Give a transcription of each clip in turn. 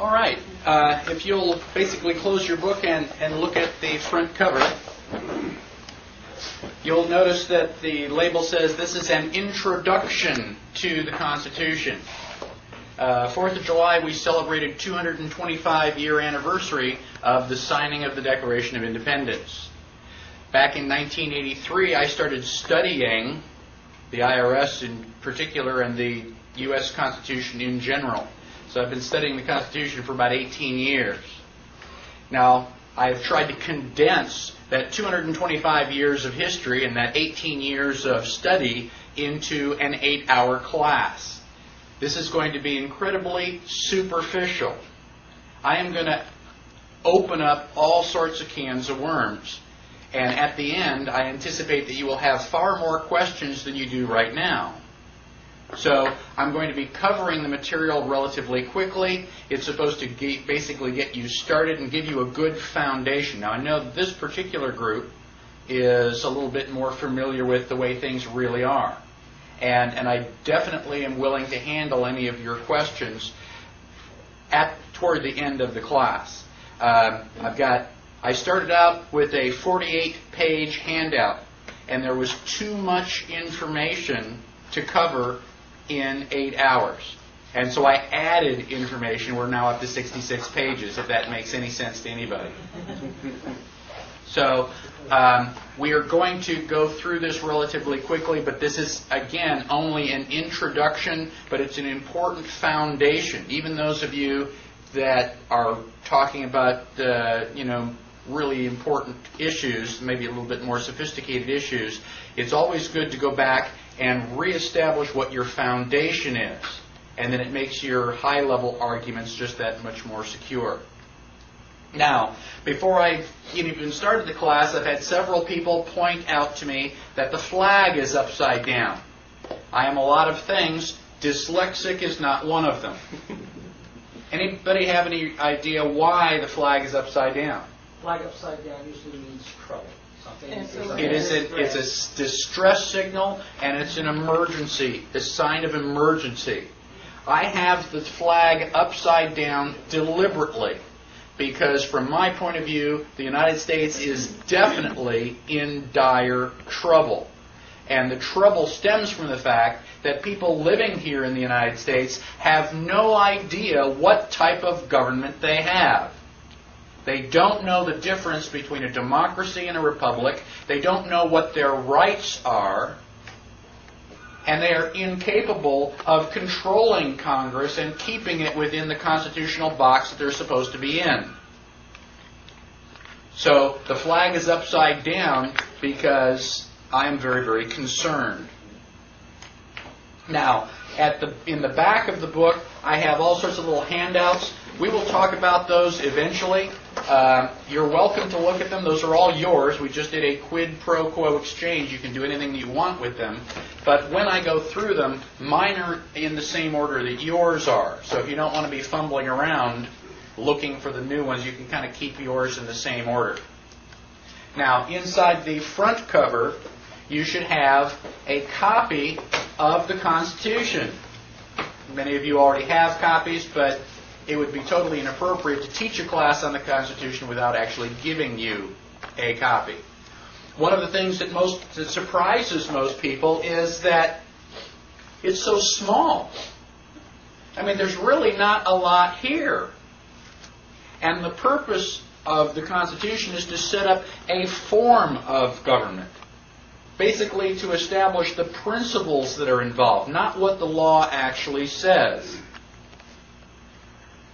All right. If you'll basically close your book and look at the front cover, you'll notice that the label says this is an introduction to the Constitution. 4th of July, we celebrated 225-year anniversary of the signing of the Declaration of Independence. Back in 1983, I started studying the IRS in particular and the U.S. Constitution in general. So I've been studying the Constitution for about 18 years. Now, I've tried to condense that 225 years of history and that 18 years of study into an 8-hour class. This is going to be incredibly superficial. I am going to open up all sorts of cans of worms. And at the end, I anticipate that you will have far more questions than you do right now. So I'm going to be covering the material relatively quickly. It's supposed to basically get you started and give you a good foundation. Now, I know that this particular group is a little bit more familiar with the way things really are. And I definitely am willing to handle any of your questions toward the end of the class. I started out with a 48-page handout, and there was too much information to cover in 8 hours. And so I added information. We're now up to 66 pages, if that makes any sense to anybody. So we are going to go through this relatively quickly, but this is, again, only an introduction, but it's an important foundation. Even those of you that are talking about, really important issues, maybe a little bit more sophisticated issues, it's always good to go back and reestablish what your foundation is. And then it makes your high-level arguments just that much more secure. Now, before I even started the class, I've had several people point out to me that the flag is upside down. I am a lot of things. Dyslexic is not one of them. Anybody have any idea why the flag is upside down? Flag upside down usually means trouble. It's a distress signal, and it's an emergency, a sign of emergency. I have the flag upside down deliberately because, from my point of view, the United States is definitely in dire trouble. And the trouble stems from the fact that people living here in the United States have no idea what type of government they have. They don't know the difference between a democracy and a republic. They don't know what their rights are. And they are incapable of controlling Congress and keeping it within the constitutional box that they're supposed to be in. So the flag is upside down because I am very, very concerned. Now, in the back of the book, I have all sorts of little handouts. We will talk about those eventually. You're welcome to look at them. Those are all yours. We just did a quid pro quo exchange. You can do anything you want with them. But when I go through them, mine are in the same order that yours are. So if you don't want to be fumbling around looking for the new ones, you can kind of keep yours in the same order. Now, inside the front cover, you should have a copy of the Constitution. Many of you already have copies, but it would be totally inappropriate to teach a class on the Constitution without actually giving you a copy. One of the things that surprises most people is that it's so small. I mean, there's really not a lot here. And the purpose of the Constitution is to set up a form of government. Basically to establish the principles that are involved, not what the law actually says.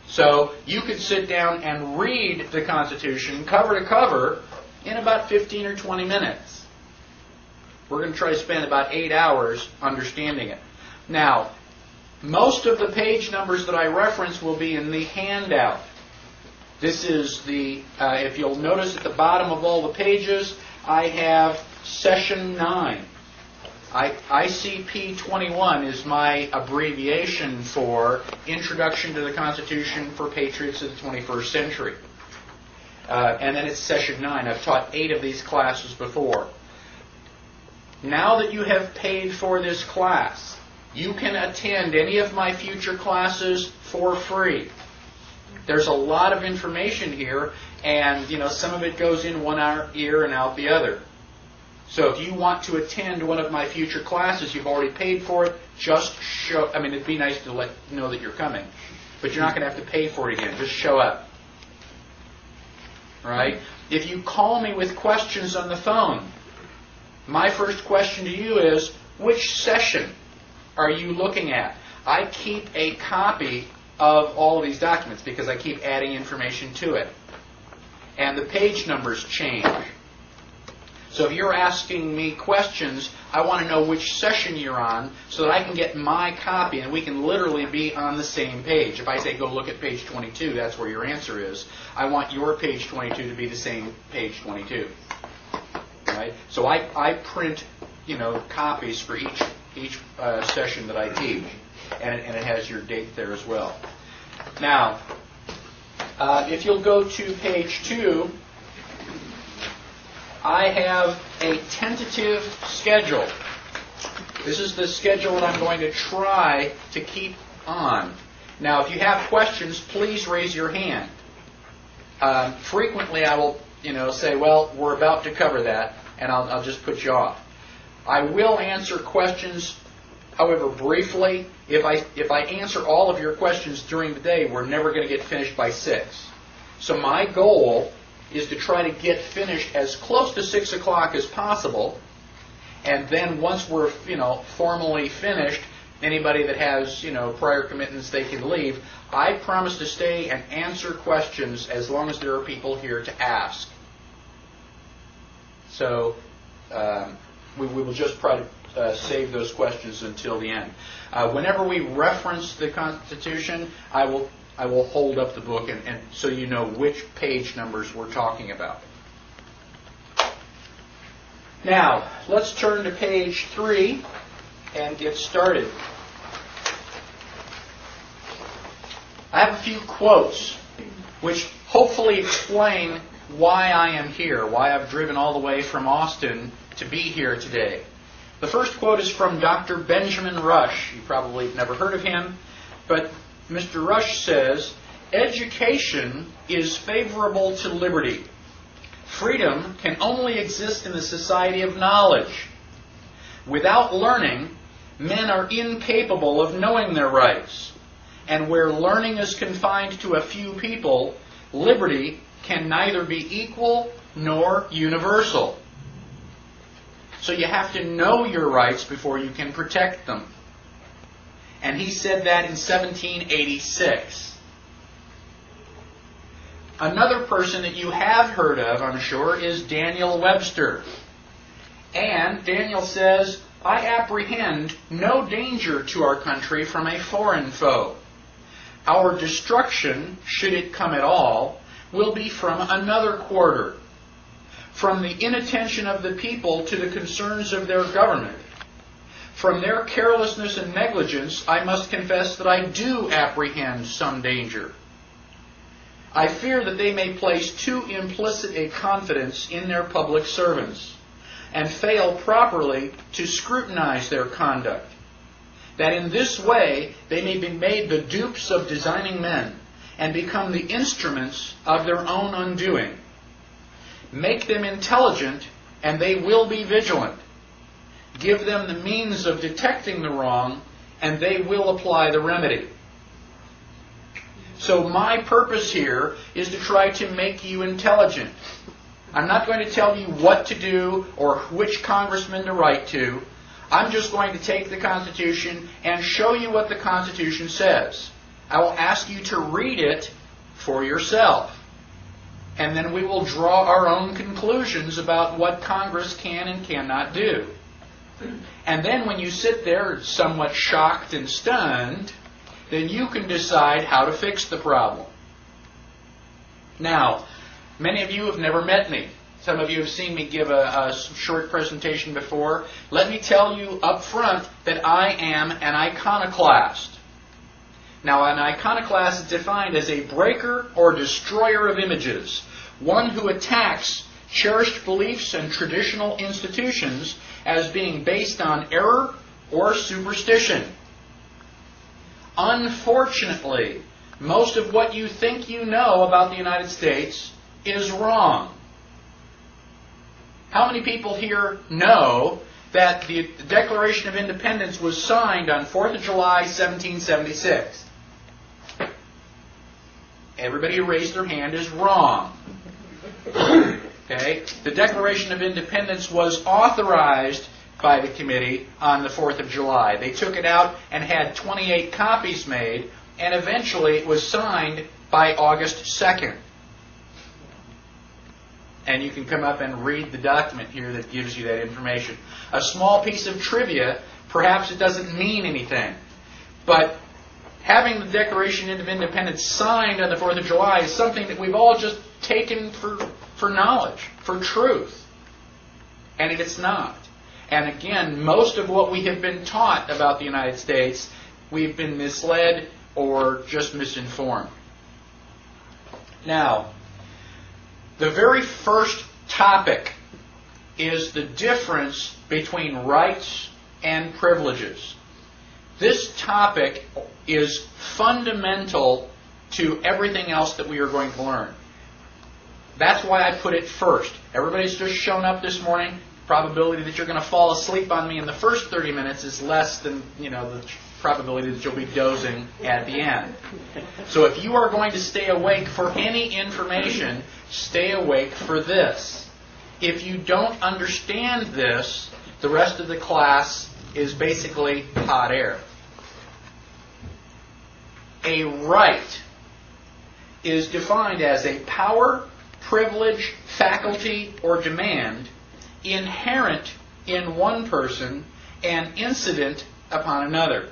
So you could sit down and read the Constitution cover to cover in about 15 or 20 minutes. We're going to try to spend about 8 hours understanding it. Now, most of the page numbers that I reference will be in the handout. This is if you'll notice at the bottom of all the pages, I have Session 9. ICP 21 is my abbreviation for Introduction to the Constitution for Patriots of the 21st Century. And then it's Session 9. I've taught 8 of these classes before. Now that you have paid for this class, you can attend any of my future classes for free. There's a lot of information here, and some of it goes in one ear and out the other. So if you want to attend one of my future classes, you've already paid for it, just show. I mean, it'd be nice to let you know that you're coming, but you're not going to have to pay for it again. Just show up. Right? If you call me with questions on the phone, my first question to you is, which session are you looking at? I keep a copy of all of these documents because I keep adding information to it. And the page numbers change. So if you're asking me questions, I want to know which session you're on so that I can get my copy and we can literally be on the same page. If I say go look at page 22, that's where your answer is. I want your page 22 to be the same page 22. Right? So I print copies for each session that I teach, and it has your date there as well. Now, if you'll go to page 2, I have a tentative schedule. This is the schedule that I'm going to try to keep on. Now, if you have questions, please raise your hand. Frequently, I will, say, well, we're about to cover that, and I'll just put you off. I will answer questions, however, briefly. If I answer all of your questions during the day, we're never going to get finished by 6. So my goal is to try to get finished as close to 6 o'clock as possible, and then once we're formally finished, anybody that has prior commitments, they can leave. I promise to stay and answer questions as long as there are people here to ask. So we will just try to save those questions until the end. Whenever we reference the Constitution, I will hold up the book and so you know which page numbers we're talking about. Now, let's turn to page 3 and get started. I have a few quotes which hopefully explain why I am here, why I've driven all the way from Austin to be here today. The first quote is from Dr. Benjamin Rush. You probably have never heard of him, but Mr. Rush says, "Education is favorable to liberty. Freedom can only exist in the society of knowledge. Without learning, men are incapable of knowing their rights. And where learning is confined to a few people, liberty can neither be equal nor universal." So you have to know your rights before you can protect them. And he said that in 1786. Another person that you have heard of, I'm sure, is Daniel Webster. And Daniel says, "I apprehend no danger to our country from a foreign foe. Our destruction, should it come at all, will be from another quarter. From the inattention of the people to the concerns of their government. From their carelessness and negligence, I must confess that I do apprehend some danger. I fear that they may place too implicit a confidence in their public servants, and fail properly to scrutinize their conduct. That in this way they may be made the dupes of designing men, and become the instruments of their own undoing. Make them intelligent, and they will be vigilant. Give them the means of detecting the wrong, and they will apply the remedy." So my purpose here is to try to make you intelligent. I'm not going to tell you what to do or which congressman to write to. I'm just going to take the Constitution and show you what the Constitution says. I will ask you to read it for yourself. And then we will draw our own conclusions about what Congress can and cannot do. And then when you sit there somewhat shocked and stunned, then you can decide how to fix the problem. Now, many of you have never met me. Some of you have seen me give a short presentation before. Let me tell you up front that I am an iconoclast. Now, an iconoclast is defined as a breaker or destroyer of images, one who attacks cherished beliefs and traditional institutions as being based on error or superstition. Unfortunately, most of what you think you know about the United States is wrong. How many people here know that the Declaration of Independence was signed on 4th of July, 1776? Everybody who raised their hand is wrong. Okay? The Declaration of Independence was authorized by the committee on the 4th of July. They took it out and had 28 copies made, and eventually it was signed by August 2nd. And you can come up and read the document here that gives you that information. A small piece of trivia, perhaps it doesn't mean anything, but having the Declaration of Independence signed on the 4th of July is something that we've all just taken for knowledge, for truth. And it's not. And again, most of what we have been taught about the United States, we've been misled or just misinformed. Now, the very first topic is the difference between rights and privileges. This topic is fundamental to everything else that we are going to learn. That's why I put it first. Everybody's just shown up this morning. Probability that you're going to fall asleep on me in the first 30 minutes is less than, the probability that you'll be dozing at the end. So if you are going to stay awake for any information, stay awake for this. If you don't understand this, the rest of the class is basically hot air. A right is defined as a power, privilege, faculty, or demand inherent in one person and incident upon another.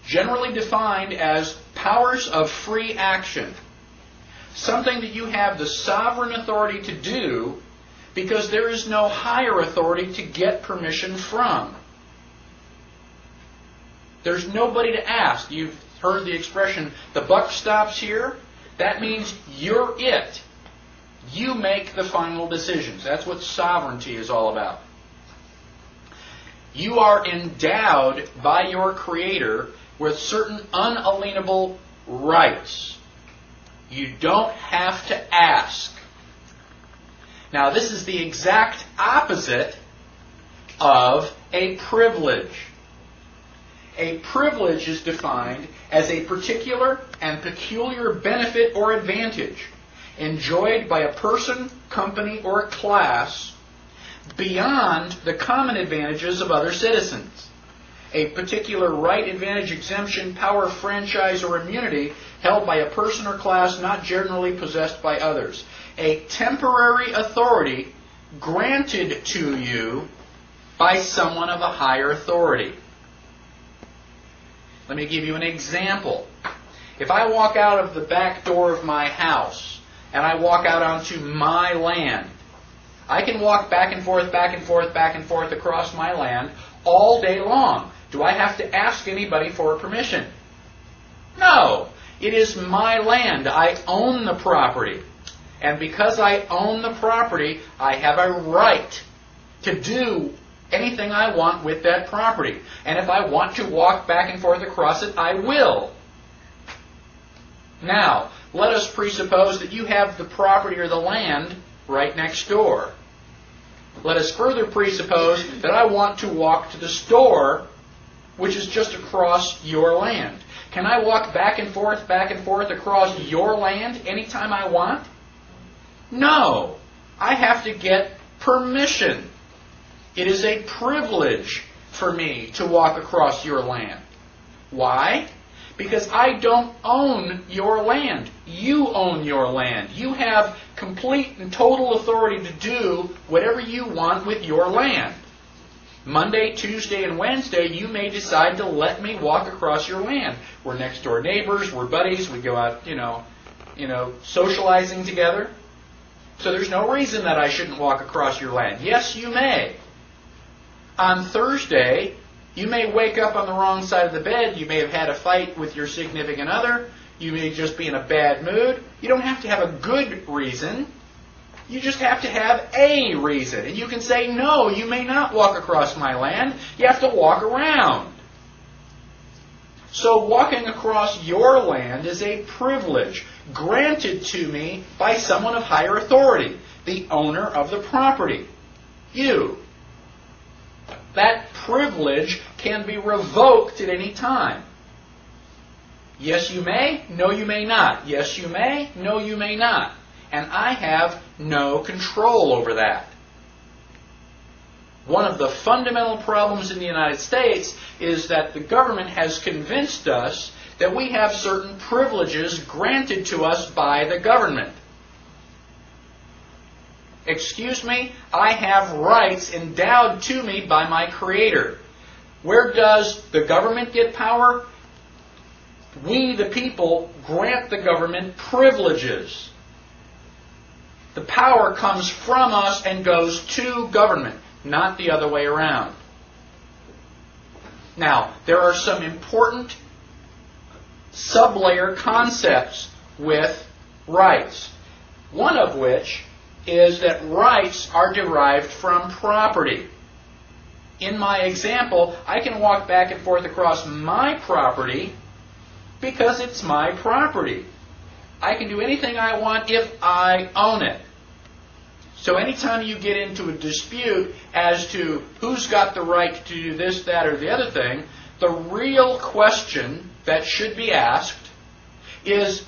Generally defined as powers of free action. Something that you have the sovereign authority to do because there is no higher authority to get permission from. There's nobody to ask. You've heard the expression, the buck stops here. That means you're it. You make the final decisions. That's what sovereignty is all about. You are endowed by your Creator with certain unalienable rights. You don't have to ask. Now, this is the exact opposite of a privilege. A privilege is defined as a particular and peculiar benefit or advantage enjoyed by a person, company, or a class beyond the common advantages of other citizens. A particular right, advantage, exemption, power, franchise, or immunity held by a person or class not generally possessed by others. A temporary authority granted to you by someone of a higher authority. Let me give you an example. If I walk out of the back door of my house and I walk out onto my land, I can walk back and forth, back and forth, back and forth across my land all day long. Do I have to ask anybody for permission? No. It is my land. I own the property. And because I own the property, I have a right to do anything I want with that property. And if I want to walk back and forth across it, I will. Now, let us presuppose that you have the property or the land right next door. Let us further presuppose that I want to walk to the store, which is just across your land. Can I walk back and forth across your land anytime I want? No. I have to get permission. It is a privilege for me to walk across your land. Why? Because I don't own your land. You own your land. You have complete and total authority to do whatever you want with your land. Monday, Tuesday, and Wednesday, you may decide to let me walk across your land. We're next door neighbors. We're buddies. We go out, socializing together. So there's no reason that I shouldn't walk across your land. Yes, you may. On Thursday, you may wake up on the wrong side of the bed. You may have had a fight with your significant other. You may just be in a bad mood. You don't have to have a good reason. You just have to have a reason. And you can say, no, you may not walk across my land. You have to walk around. So walking across your land is a privilege granted to me by someone of higher authority, the owner of the property, you. That privilege can be revoked at any time. Yes, you may. No, you may not. Yes, you may. No, you may not. And I have no control over that. One of the fundamental problems in the United States is that the government has convinced us that we have certain privileges granted to us by the government. Excuse me, I have rights endowed to me by my Creator. Where does the government get power? We, the people, grant the government privileges. The power comes from us and goes to government, not the other way around. Now, there are some important sub-layer concepts with rights. One of which is that rights are derived from property. In my example, I can walk back and forth across my property because it's my property. I can do anything I want if I own it. So anytime you get into a dispute as to who's got the right to do this, that, or the other thing, the real question that should be asked is,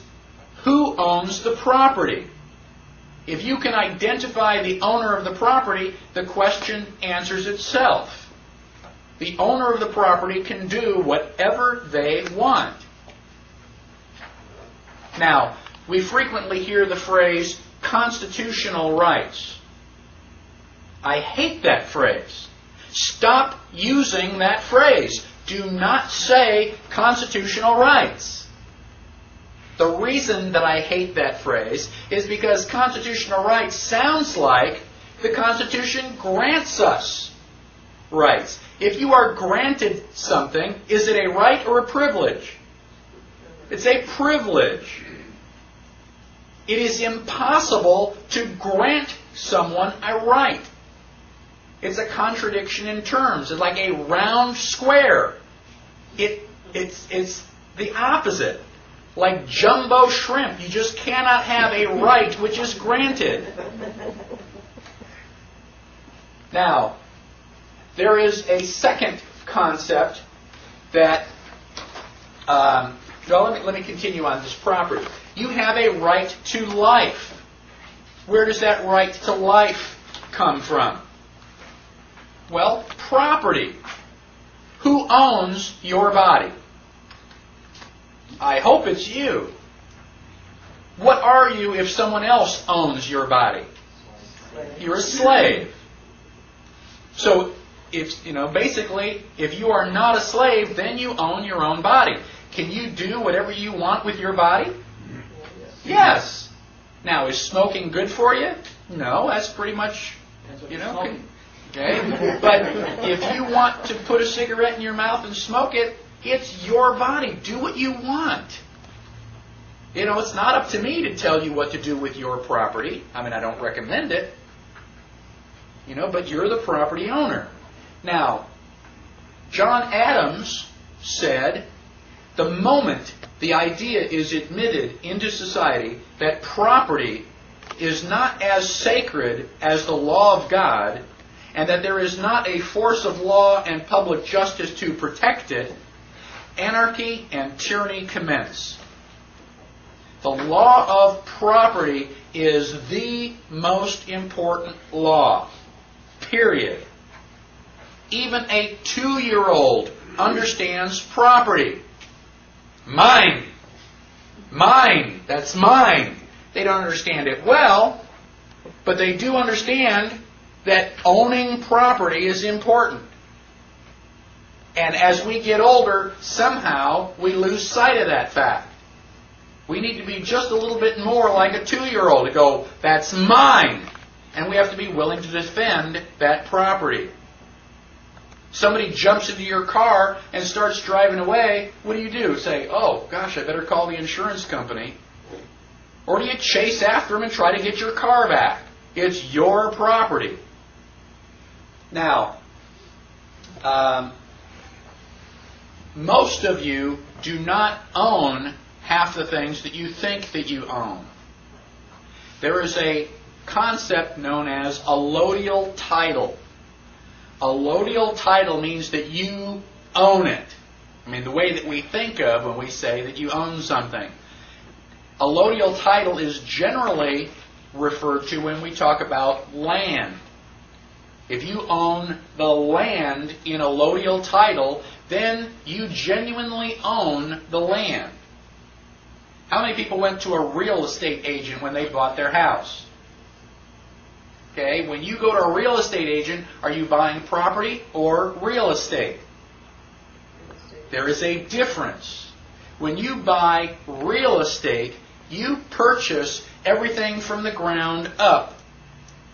who owns the property? If you can identify the owner of the property, the question answers itself. The owner of the property can do whatever they want. Now, we frequently hear the phrase, constitutional rights. I hate that phrase. Stop using that phrase. Do not say constitutional rights. The reason that I hate that phrase is because constitutional rights sounds like the Constitution grants us rights. If you are granted something, is it a right or a privilege? It's a privilege. It is impossible to grant someone a right. It's a contradiction in terms. It's like a round square. It's the opposite. Like jumbo shrimp. You just cannot have a right which is granted. Now, there is a second concept that, let me continue on this property. You have a right to life. Where does that right to life come from? Well, property. Who owns your body? I hope it's you. What are you if someone else owns your body? You're a slave. So, basically, if you are not a slave, then you own your own body. Can you do whatever you want with your body? Yes. Now, is smoking good for you? No, that's pretty much, okay. But if you want to put a cigarette in your mouth and smoke it, it's your body. Do what you want. It's not up to me to tell you what to do with your property. I don't recommend it. But you're the property owner. Now, John Adams said, the moment the idea is admitted into society that property is not as sacred as the law of God, and that there is not a force of law and public justice to protect it, anarchy and tyranny commence. The law of property is the most important law. Period. Even a 2-year-old understands property. Mine. Mine. That's mine. They don't understand it well, but they do understand that owning property is important. And as we get older, somehow we lose sight of that fact. We need to be just a little bit more like a 2-year-old to go, that's mine. And we have to be willing to defend that property. Somebody jumps into your car and starts driving away. What do? Say, oh, gosh, I better call the insurance company. Or do you chase after them and try to get your car back? It's your property. Now, most of you do not own half the things that you think that you own. There is a concept known as allodial title. Allodial title means that you own it. I mean, the way that we think of when we say that you own something. Allodial title is generally referred to when we talk about land. If you own the land in allodial title, then you genuinely own the land. How many people went to a real estate agent when they bought their house? Okay, when you go to a real estate agent, are you buying property or real estate? There is a difference. When you buy real estate, you purchase everything from the ground up.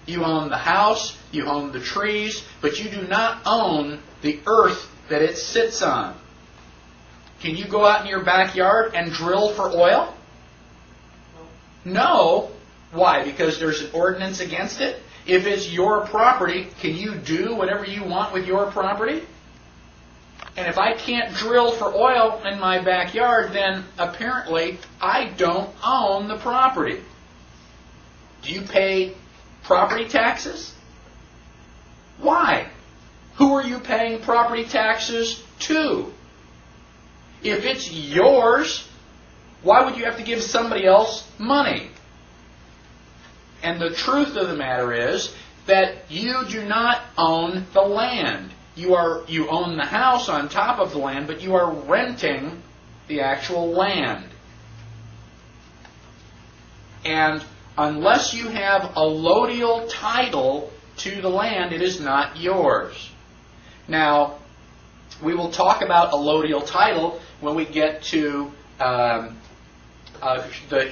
You own the house, you own the trees, but you do not own the earth that it sits on. Can you go out in your backyard and drill for oil? No. Why? Because there's an ordinance against it? If it's your property, can you do whatever you want with your property? And if I can't drill for oil in my backyard, then apparently I don't own the property. Do you pay property taxes? Why? Who are you paying property taxes to? If it's yours, why would you have to give somebody else money? And the truth of the matter is that you do not own the land. You own the house on top of the land, but you are renting the actual land. And unless you have a allodial title to the land, it is not yours. Now, we will talk about allodial title when we get to the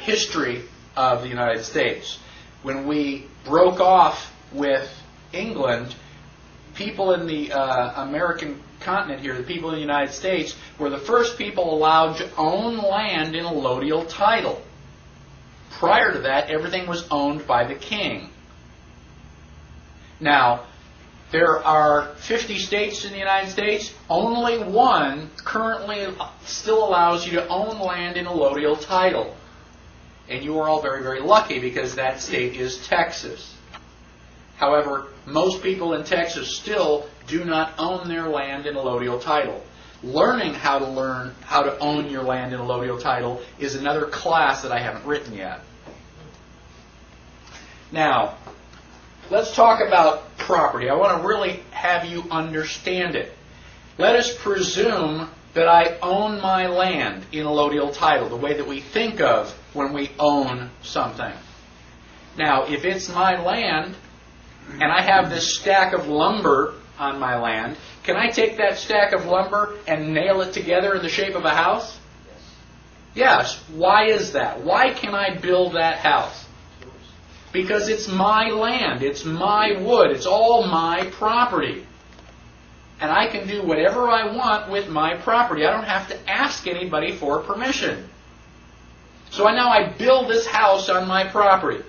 history of the United States. When we broke off with England, people in the American continent here, the people in the United States, were the first people allowed to own land in allodial title. Prior to that, everything was owned by the king. Now, there are 50 states in the United States. Only one currently still allows you to own land in allodial title. And you are all very, very lucky because that state is Texas. However, most people in Texas still do not own their land in allodial title. Learning how to own your land in allodial title is another class that I haven't written yet. Now, let's talk about property. I want to really have you understand it. Let us presume that I own my land in allodial title, the way that we think of when we own something. Now, if it's my land, and I have this stack of lumber on my land, can I take that stack of lumber and nail it together in the shape of a house? Yes. Why is that? Why can I build that house? Because it's my land. It's my wood. It's all my property. And I can do whatever I want with my property. I don't have to ask anybody for permission. So now I build this house on my property.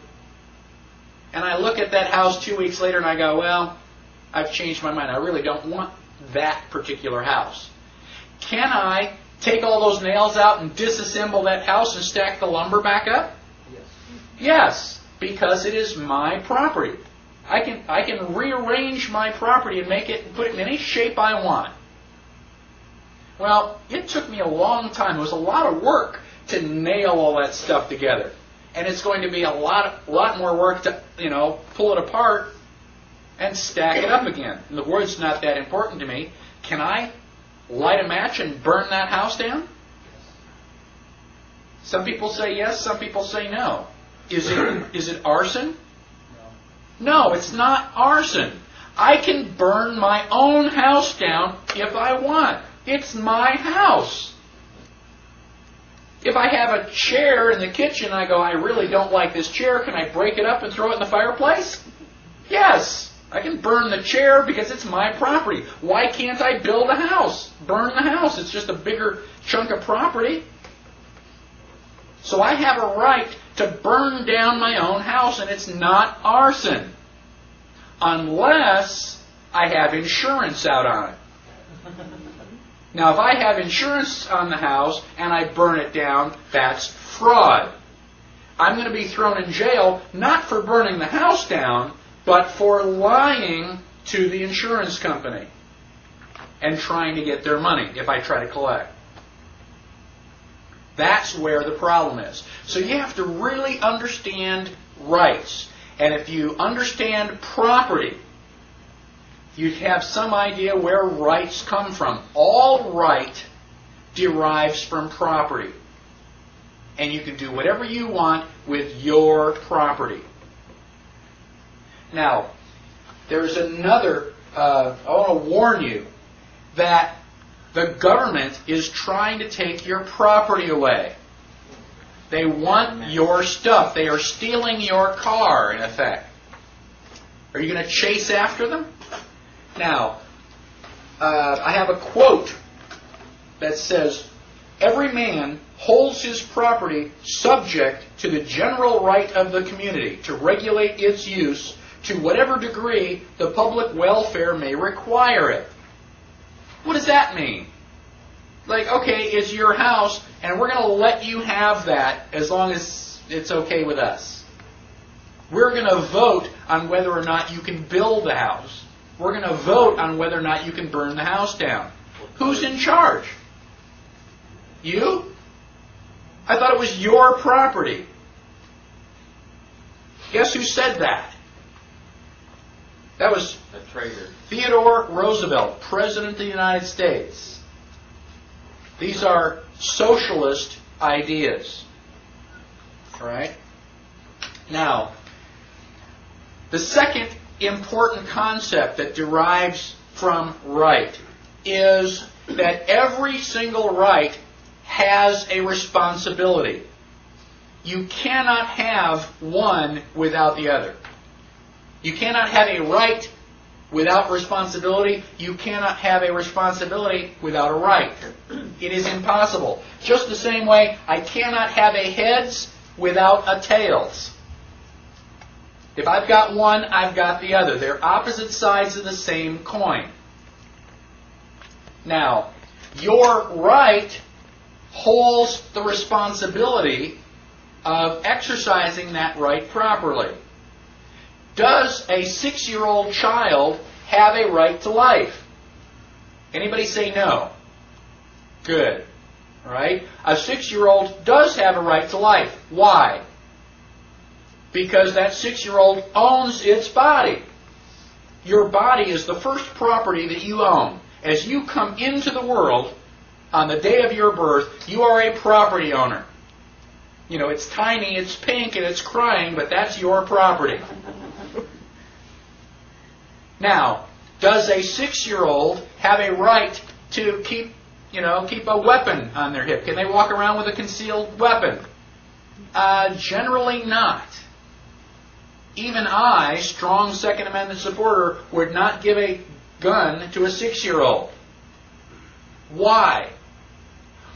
And I look at that house 2 weeks later and I go, well, I've changed my mind. I really don't want that particular house. Can I take all those nails out and disassemble that house and stack the lumber back up? Yes. Yes, because it is my property. I can rearrange my property and put it in any shape I want. Well, it took me a long time. It was a lot of work to nail all that stuff together. And it's going to be a lot more work to, pull it apart and stack it up again. And the wood's not that important to me. Can I light a match and burn that house down? Some people say yes, some people say no. Is it arson? No, it's not arson. I can burn my own house down if I want. It's my house. If I have a chair in the kitchen, I go, I really don't like this chair. Can I break it up and throw it in the fireplace? Yes. I can burn the chair because it's my property. Why can't I build a house? Burn the house. It's just a bigger chunk of property. So I have a right to burn down my own house, and it's not arson. Unless I have insurance out on it. Now, if I have insurance on the house and I burn it down, that's fraud. I'm going to be thrown in jail not for burning the house down, but for lying to the insurance company and trying to get their money if I try to collect. That's where the problem is. So you have to really understand rights. And if you understand property, you have some idea where rights come from. All right derives from property. And you can do whatever you want with your property. Now, there's another, I want to warn you that the government is trying to take your property away. They want your stuff. They are stealing your car, in effect. Are you going to chase after them? Now, I have a quote that says, "Every man holds his property subject to the general right of the community to regulate its use to whatever degree the public welfare may require it." What does that mean? Like, okay, it's your house, and we're going to let you have that as long as it's okay with us. We're going to vote on whether or not you can build the house. We're going to vote on whether or not you can burn the house down. Who's in charge? You? I thought it was your property. Guess who said that? That was A traitor. Theodore Roosevelt, President of the United States. These are socialist ideas. All right? Now, the second important concept that derives from right is that every single right has a responsibility. You cannot have one without the other. You cannot have a right without responsibility. You cannot have a responsibility without a right. It is impossible. Just the same way, I cannot have a heads without a tails. If I've got one, I've got the other. They're opposite sides of the same coin. Now, your right holds the responsibility of exercising that right properly. Does a 6-year-old child have a right to life? Anybody say no? Good. All right? A 6-year-old does have a right to life. Why? Because that 6-year-old owns its body. Your body is the first property that you own. As you come into the world, on the day of your birth, you are a property owner. You know, it's tiny, it's pink, and it's crying, but that's your property. Now, does a 6-year-old have a right to keep a weapon on their hip? Can they walk around with a concealed weapon? Generally not. Even I, strong Second Amendment supporter, would not give a gun to a 6-year-old. Why?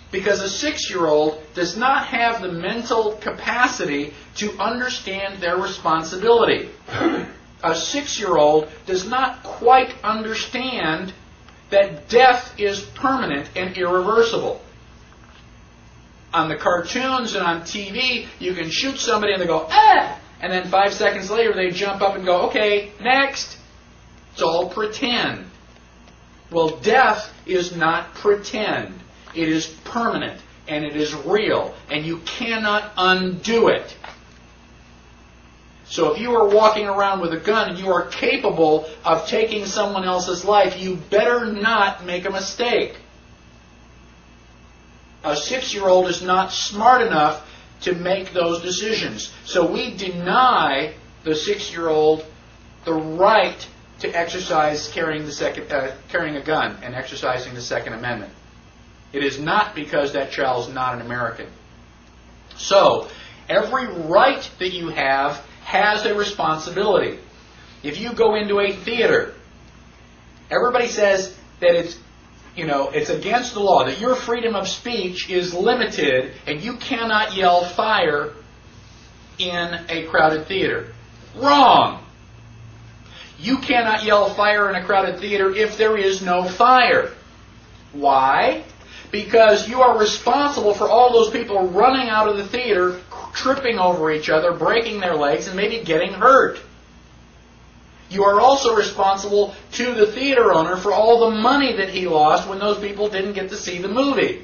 Because a 6-year-old does not have the mental capacity to understand their responsibility. A 6-year-old does not quite understand that death is permanent and irreversible. On the cartoons and on TV, you can shoot somebody and they go, ah! And then 5 seconds later they jump up and go, okay, next. It's all pretend. Well, death is not pretend. It is permanent and it is real, and you cannot undo it. So if you are walking around with a gun and you are capable of taking someone else's life, you better not make a mistake. A 6-year-old is not smart enough to make those decisions. So we deny the 6-year-old the right to exercise carrying a gun and exercising the Second Amendment. It is not because that child is not an American. So, every right that you have has a responsibility. If you go into a theater, everybody says that it's against the law, that your freedom of speech is limited and you cannot yell fire in a crowded theater. Wrong! You cannot yell fire in a crowded theater if there is no fire. Why? Because you are responsible for all those people running out of the theater, tripping over each other, breaking their legs, and maybe getting hurt. You are also responsible to the theater owner for all the money that he lost when those people didn't get to see the movie.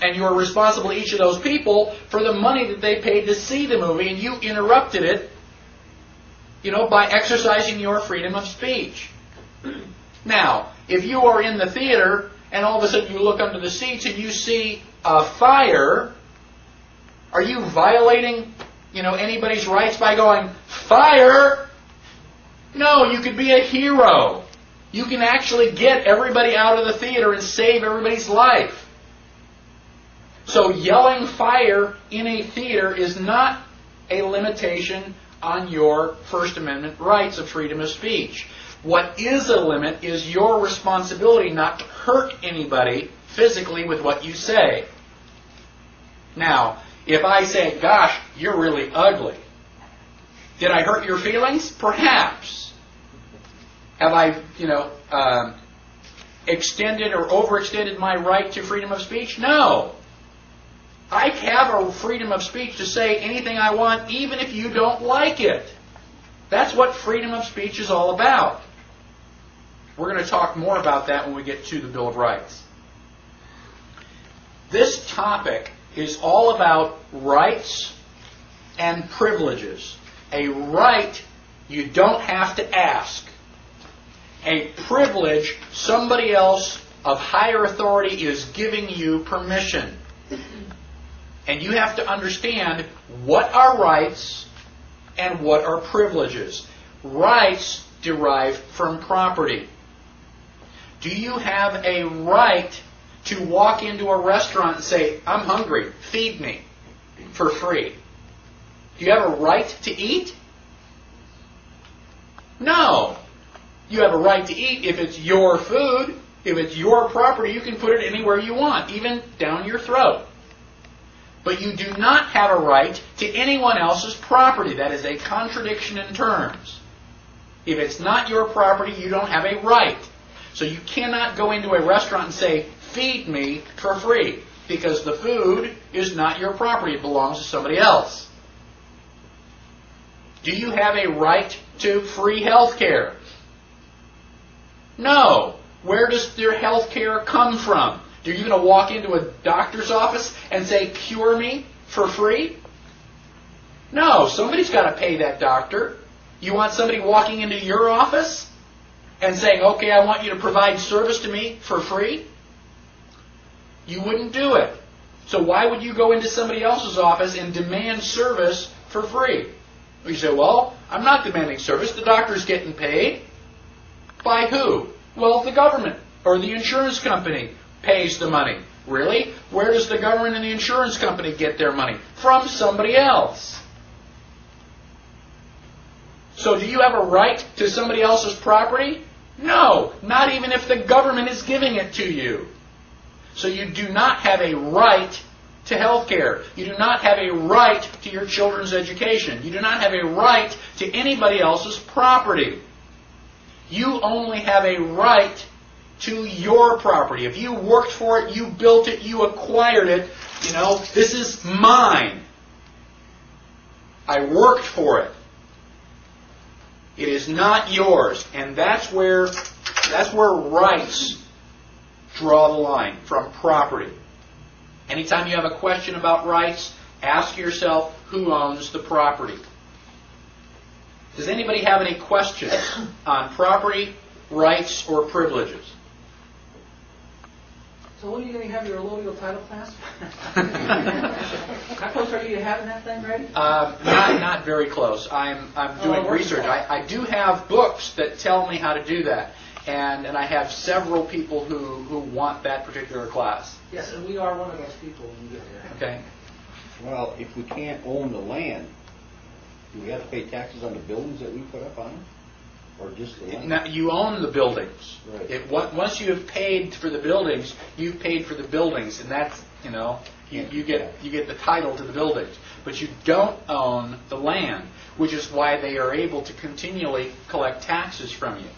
And you are responsible to each of those people for the money that they paid to see the movie, and you interrupted it, by exercising your freedom of speech. Now, if you are in the theater and all of a sudden you look under the seats and you see a fire, are you violating, anybody's rights by going, "Fire"? No, you could be a hero. You can actually get everybody out of the theater and save everybody's life. So yelling "fire" in a theater is not a limitation on your First Amendment rights of freedom of speech. What is a limit is your responsibility not to hurt anybody physically with what you say. Now, if I say, "Gosh, you're really ugly," did I hurt your feelings? Perhaps. Have I, extended or overextended my right to freedom of speech? No. I have a freedom of speech to say anything I want, even if you don't like it. That's what freedom of speech is all about. We're going to talk more about that when we get to the Bill of Rights. This topic is all about rights and privileges. A right you don't have to ask. A privilege somebody else of higher authority is giving you permission. And you have to understand what are rights and what are privileges. Rights derive from property. Do you have a right to walk into a restaurant and say, "I'm hungry, feed me," for free? Do you have a right to eat? No. You have a right to eat if it's your food. If it's your property, you can put it anywhere you want, even down your throat. But you do not have a right to anyone else's property. That is a contradiction in terms. If it's not your property, you don't have a right. So you cannot go into a restaurant and say, "Feed me for free," because the food is not your property. It belongs to somebody else. Do you have a right to free health care? No. Where does your health care come from? Are you going to walk into a doctor's office and say, "Cure me for free"? No, somebody's got to pay that doctor. You want somebody walking into your office and saying, "Okay, I want you to provide service to me for free"? You wouldn't do it. So why would you go into somebody else's office and demand service for free? You say, "Well, I'm not demanding service. The doctor's getting paid." By who? Well, the government or the insurance company pays the money. Really? Where does the government and the insurance company get their money? From somebody else. So do you have a right to somebody else's property? No, not even if the government is giving it to you. So you do not have a right to health care. You do not have a right to your children's education. You do not have a right to anybody else's property. You only have a right to your property. If you worked for it, you built it, you acquired it, this is mine. I worked for it. It is not yours. And that's where rights draw the line, from property. Anytime you have a question about rights, ask yourself, who owns the property? Does anybody have any questions on property, rights, or privileges? So when are you going to have your allodial title class? How close are you to having that thing ready? Not very close. I'm doing research. I do have books that tell me how to do that. And I have several people who want that particular class. Yes, and we are one of those people when you get there. Okay. Well, if we can't own the land, do we have to pay taxes on the buildings that we put up on it? Or just the land? Now, you own the buildings. Right. Once you have paid for the buildings, you've paid for the buildings, and that's you get the title to the buildings. But you don't own the land, which is why they are able to continually collect taxes from you.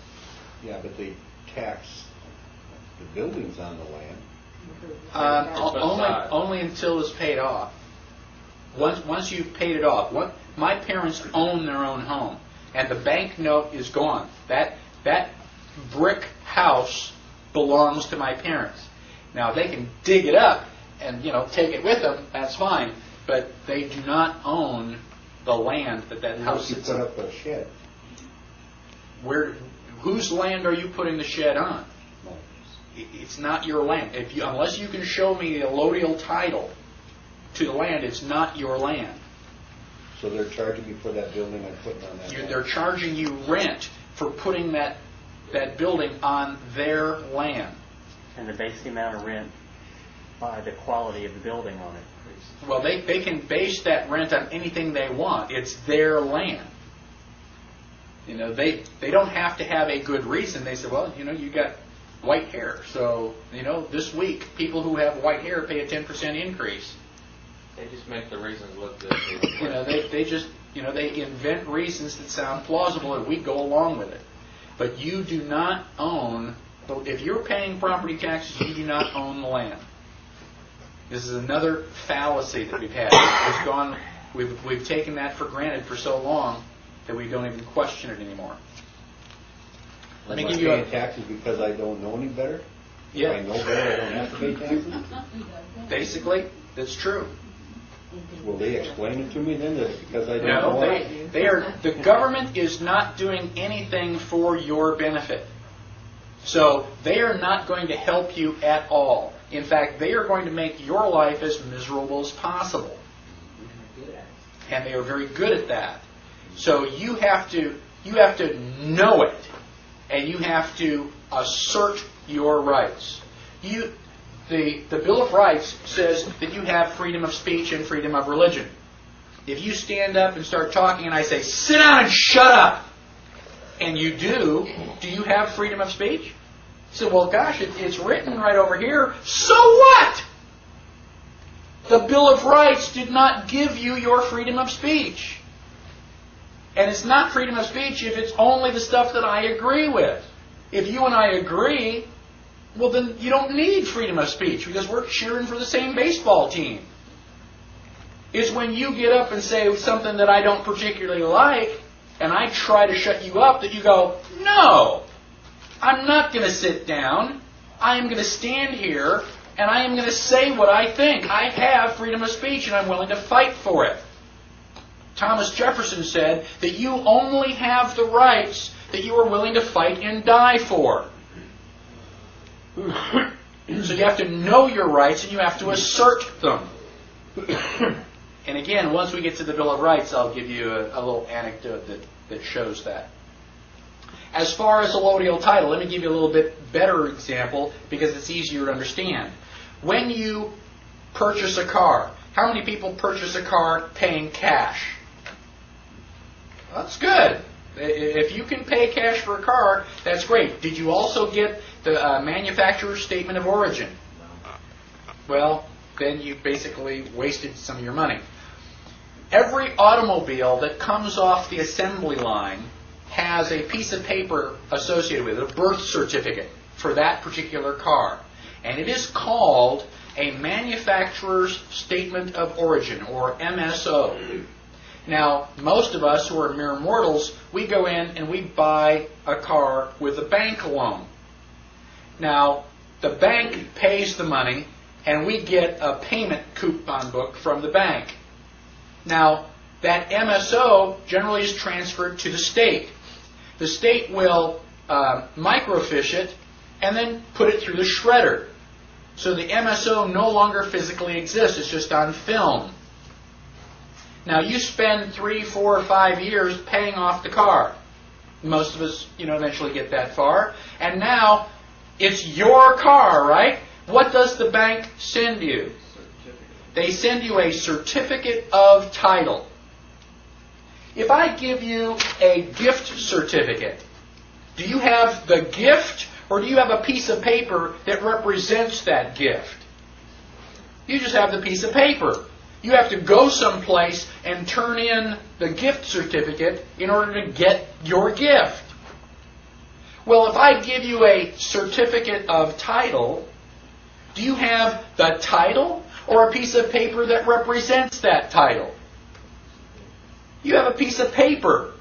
Yeah, but they tax the buildings on the land. Only until it's paid off. Once you've paid it off. My parents own their own home, and the bank note is gone. That brick house belongs to my parents. Now they can dig it up and take it with them. That's fine, but they do not own the land that house You sits put on. up a shed. Whose land are you putting the shed on? No. It's not your land. Unless you can show me the allodial title to the land, it's not your land. So they're charging me for that building I'm putting on that land? They're charging you rent for putting that building on their land. And they base the amount of rent by the quality of the building on it. Well, they can base that rent on anything they want. It's their land. They don't have to have a good reason. They say, well, you got white hair, so this week people who have white hair pay a 10% increase. They just make the reasons look good. They invent reasons that sound plausible, and we go along with it. But you do not own. If you're paying property taxes, you do not own the land. This is another fallacy that we've had. We've taken that for granted for so long that we don't even question it anymore. Let me give you paying taxes because I don't know any better? Yeah. If I know better, I don't have to pay taxes? Basically, that's true. Will they explain it to me then, that it's because I don't know? No, the government is not doing anything for your benefit. So they are not going to help you at all. In fact, they are going to make your life as miserable as possible. And they are very good at that. So you have to know it, and you have to assert your rights. The Bill of Rights says that you have freedom of speech and freedom of religion. If you stand up and start talking and I say, sit down and shut up, and you do you have freedom of speech? You say, well, gosh, it's written right over here. So what? The Bill of Rights did not give you your freedom of speech. And it's not freedom of speech if it's only the stuff that I agree with. If you and I agree, well, then you don't need freedom of speech because we're cheering for the same baseball team. It's when you get up and say something that I don't particularly like, and I try to shut you up, that you go, no, I'm not going to sit down. I am going to stand here, and I am going to say what I think. I have freedom of speech, and I'm willing to fight for it. Thomas Jefferson said that you only have the rights that you are willing to fight and die for. So you have to know your rights and you have to assert them. And again, once we get to the Bill of Rights, I'll give you a little anecdote that shows that. As far as allodial title, let me give you a little bit better example because it's easier to understand. When you purchase a car, how many people purchase a car paying cash? That's good. If you can pay cash for a car, that's great. Did you also get the manufacturer's statement of origin? Well, then you basically wasted some of your money. Every automobile that comes off the assembly line has a piece of paper associated with it, a birth certificate for that particular car. And it is called a manufacturer's statement of origin, or MSO. Now, most of us who are mere mortals, we go in and we buy a car with a bank loan. Now, the bank pays the money, and we get a payment coupon book from the bank. Now, that MSO generally is transferred to the state. The state will microfiche it and then put it through the shredder. So the MSO no longer physically exists. It's just on film. Now, you spend 3, 4, or 5 years paying off the car. Most of us, eventually get that far. And now, it's your car, right? What does the bank send you? They send you a certificate of title. If I give you a gift certificate, do you have the gift or do you have a piece of paper that represents that gift? You just have the piece of paper. You have to go someplace and turn in the gift certificate in order to get your gift. Well, if I give you a certificate of title, do you have the title or a piece of paper that represents that title? You have a piece of paper.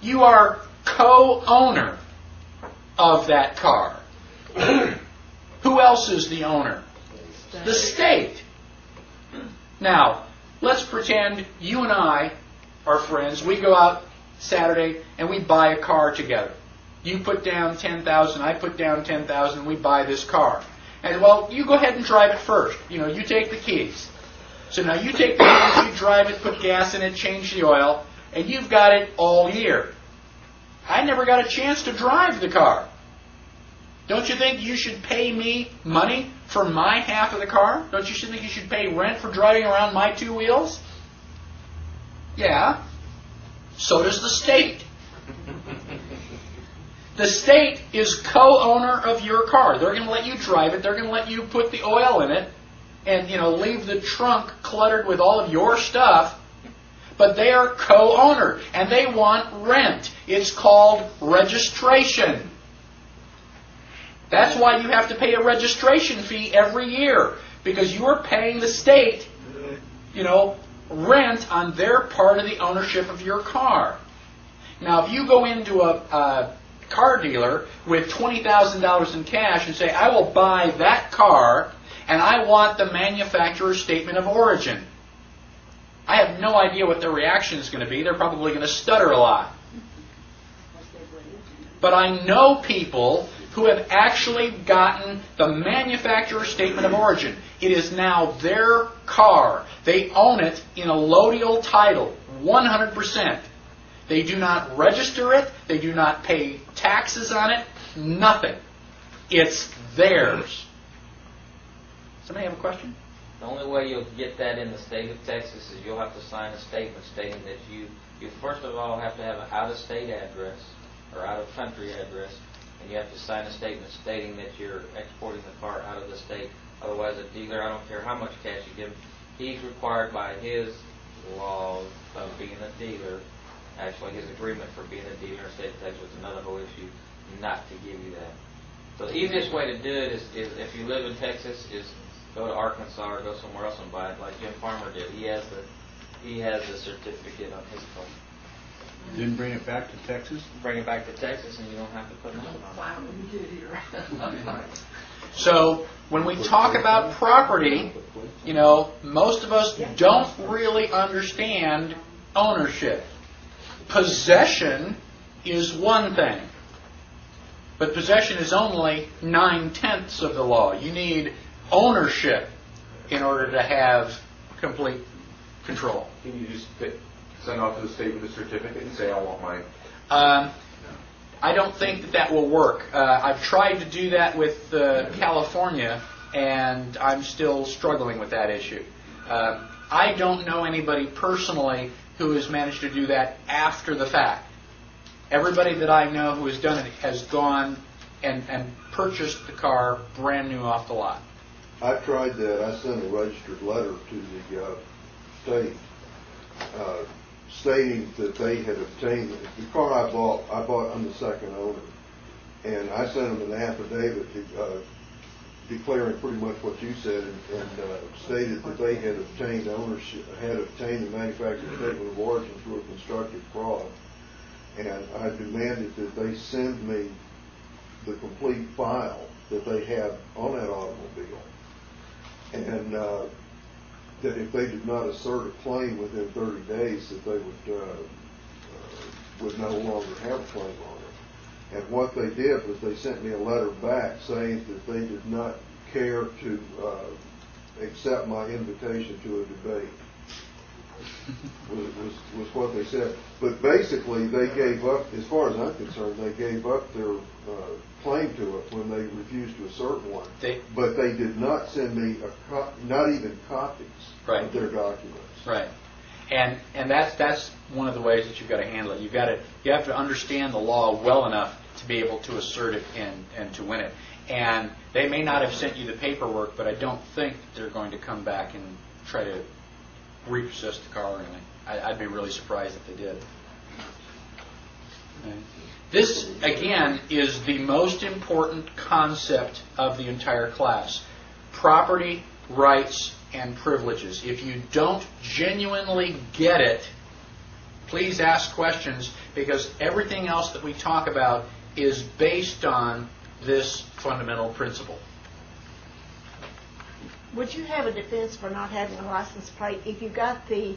You are co-owner of that car. Who else is the owner? The state. Now, let's pretend you and I are friends. We go out Saturday and we buy a car together. You put down $10,000, I put down $10,000, we buy this car. And well, you go ahead and drive it first. You take the keys. So now you take the keys, you drive it, put gas in it, change the oil, and you've got it all year. I never got a chance to drive the car. Don't you think you should pay me money for my half of the car? Don't you think you should pay rent for driving around my two wheels? Yeah. So does the state. The state is co-owner of your car. They're going to let you drive it. They're going to let you put the oil in it and, leave the trunk cluttered with all of your stuff. But they are co-owner, and they want rent. It's called registration. That's why you have to pay a registration fee every year, because you are paying the state, rent on their part of the ownership of your car. Now, if you go into a car dealer with $20,000 in cash and say, I will buy that car, and I want the manufacturer's statement of origin, I have no idea what their reaction is going to be. They're probably going to stutter a lot. But I know people who have actually gotten the manufacturer's statement of origin. It is now their car. They own it in a allodial title, 100%. They do not register it. They do not pay taxes on it. Nothing. It's theirs. Somebody have a question? The only way you'll get that in the state of Texas is you'll have to sign a statement stating that you first of all have to have an out-of-state address or out-of-country address, and you have to sign a statement stating that you're exporting the car out of the state. Otherwise, a dealer, I don't care how much cash you give him, he's required by his law of being a dealer, actually his agreement for being a dealer in the state of Texas, is another whole issue, not to give you that. So the easiest way to do it is if you live in Texas, is go to Arkansas or go somewhere else and buy it, like Jim Farmer did. He has the certificate on his car. Then bring it back to Texas? Bring it back to Texas, and you don't have to put nothing on it. So when we talk about property, most of us don't really understand ownership. Possession is one thing, but possession is only 9/10 of the law. You need ownership in order to have complete control. Can you just send off to the state with a certificate and say, I want my... I don't think that will work. I've tried to do that with California, and I'm still struggling with that issue. I don't know anybody personally who has managed to do that after the fact. Everybody that I know who has done it has gone and purchased the car brand new off the lot. I tried that. I sent a registered letter to the state stating that they had obtained the car I bought. I'm the second owner, and I sent them an affidavit declaring pretty much what you said, and stated that they had obtained ownership, had obtained the manufacturer's statement of origin through a constructive fraud, and I demanded that they send me the complete file that they had on that automobile, and that if they did not assert a claim within 30 days, that they would no longer have a claim on it. And what they did was they sent me a letter back saying that they did not care to accept my invitation to a debate. was what they said. But basically, they gave up, as far as I'm concerned, they gave up their claim to it when they refused to assert one. But they did not send me not even copies of their documents. Right. And that's one of the ways that you've got to handle it. You have to understand the law well enough to be able to assert it and to win it. And they may not have sent you the paperwork, but I don't think that they're going to come back and try to repossess the car or anything. I'd be really surprised if they did. This, again, is the most important concept of the entire class. Property, rights, and privileges. If you don't genuinely get it, please ask questions, because everything else that we talk about is based on this fundamental principle. Would you have a defense for not having a license plate if you got the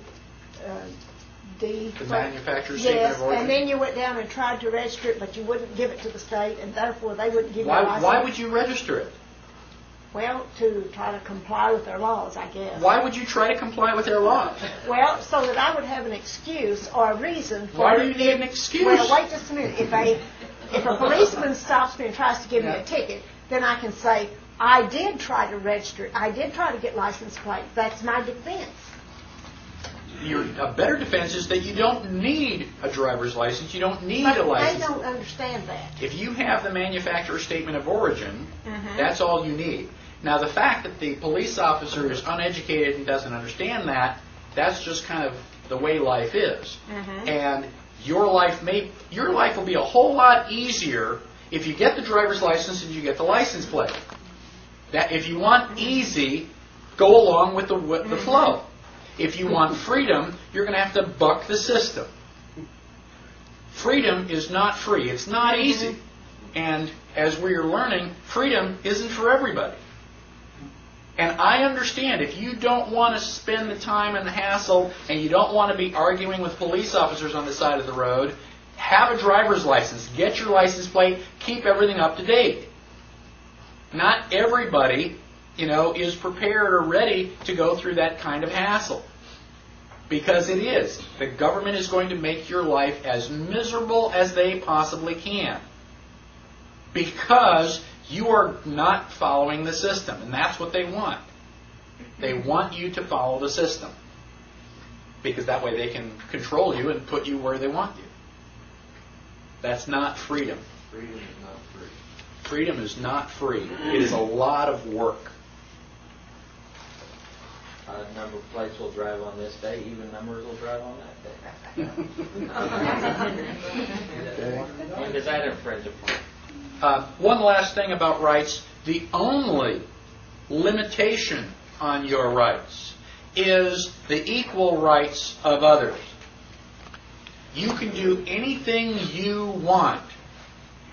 manufacturer's statement yes, of origin? and then you went down and tried to register it, but you wouldn't give it to the state, and therefore they wouldn't give you a license? Why would you register it? Well, to try to comply with their laws, I guess. Why would you try to comply with their laws? Well, so that I would have an excuse or a reason for Why do you need an excuse? Well, wait just a minute. If a policeman stops me and tries to give me a ticket, then I can say, I did try to register it. I did try to get license plate. That's my defense. A better defense is that you don't need a driver's license. You don't need a license. They don't understand that. If you have the manufacturer's statement of origin, that's all you need. Now, the fact that the police officer is uneducated and doesn't understand that, that's just kind of the way life is. And your life will be a whole lot easier if you get the driver's license and you get the license plate. That if you want easy, go along with the flow. If you want freedom, you're going to have to buck the system. Freedom is not free. It's not easy. And as we are learning, freedom isn't for everybody. And I understand if you don't want to spend the time and the hassle and you don't want to be arguing with police officers on the side of the road, have a driver's license, get your license plate, keep everything up to date. Not everybody, is prepared or ready to go through that kind of hassle. Because it is. The government is going to make your life as miserable as they possibly can. Because you are not following the system. And that's what they want. They want you to follow the system. Because that way they can control you and put you where they want you. That's not freedom. Freedom is not free. Freedom is not free. It is a lot of work. Number of plates will drive on this day, even numbers will drive on that day. When does that infringe upon? One last thing about rights. The only limitation on your rights is the equal rights of others. You can do anything you want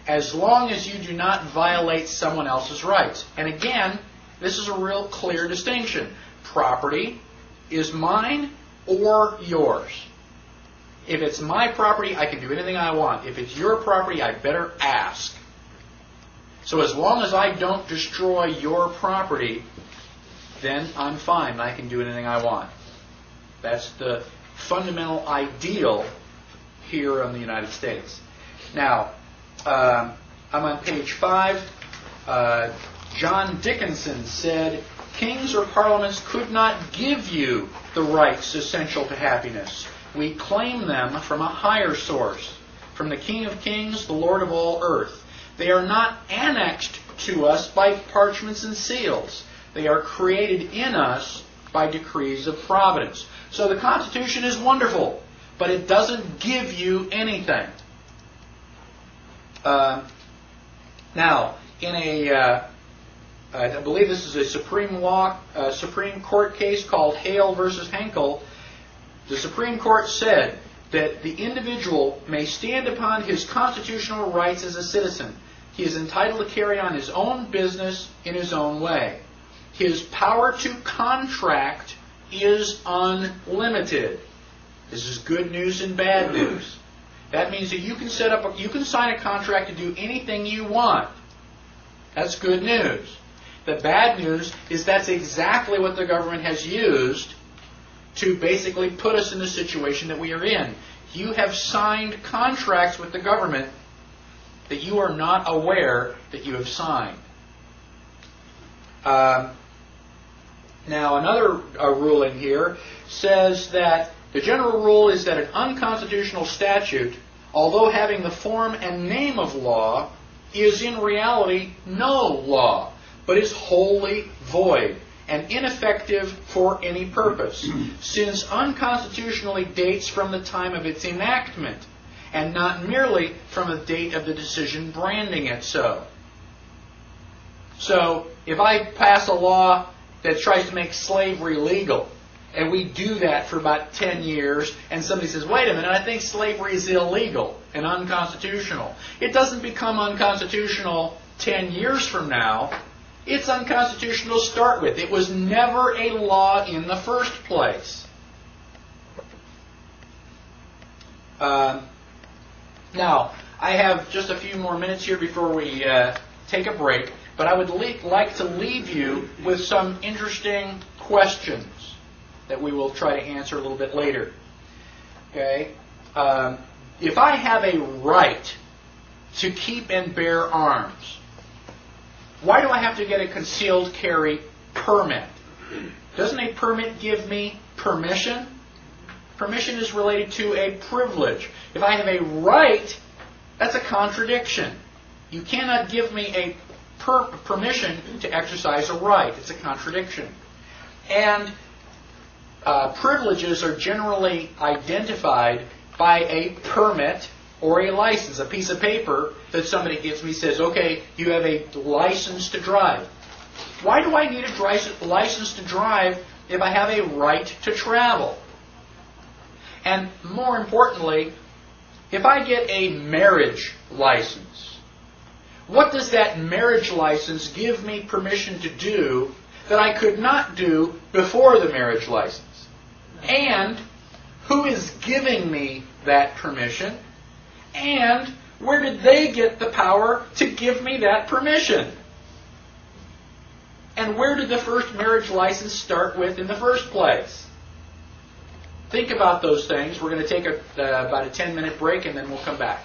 as long as you do not violate someone else's rights. And again, this is a real clear distinction. Property is mine or yours. If it's my property, I can do anything I want. If it's your property, I better ask. So as long as I don't destroy your property, then I'm fine. I can do anything I want. That's the fundamental ideal here in the United States. Now, I'm on page 5. John Dickinson said, "Kings or parliaments could not give you the rights essential to happiness. We claim them from a higher source, from the King of Kings, the Lord of all earth. They are not annexed to us by parchments and seals. They are created in us by decrees of providence." So the Constitution is wonderful, but it doesn't give you anything. Now, in I believe this is a Supreme Court case called Hale versus Henkel. The Supreme Court said that the individual may stand upon his constitutional rights as a citizen. He is entitled to carry on his own business in his own way. His power to contract is unlimited. This is good news and bad news. That means that you can sign a contract to do anything you want. That's good news. The bad news is that's exactly what the government has used to basically put us in the situation that we are in. You have signed contracts with the government that you are not aware that you have signed. Now, another ruling here says that the general rule is that an unconstitutional statute, although having the form and name of law, is in reality no law, but is wholly void and ineffective for any purpose, since unconstitutionally dates from the time of its enactment, and not merely from the date of the decision branding it so. So, if I pass a law that tries to make slavery legal, and we do that for about 10 years, and somebody says, wait a minute, I think slavery is illegal and unconstitutional. It doesn't become unconstitutional 10 years from now. It's unconstitutional to start with. It was never a law in the first place. Now, I have just a few more minutes here before we take a break, but I would like to leave you with some interesting questions that we will try to answer a little bit later. Okay? If I have a right to keep and bear arms, why do I have to get a concealed carry permit? Doesn't a permit give me permission? Permission is related to a privilege. If I have a right, that's a contradiction. You cannot give me a permission to exercise a right. It's a contradiction. And privileges are generally identified by a permit or a license, a piece of paper that somebody gives me, says, okay, you have a license to drive. Why do I need a license to drive if I have a right to travel? And more importantly, if I get a marriage license, what does that marriage license give me permission to do that I could not do before the marriage license? And who is giving me that permission? And where did they get the power to give me that permission? And where did the first marriage license start with in the first place? Think about those things. We're going to take about a 10-minute break and then we'll come back.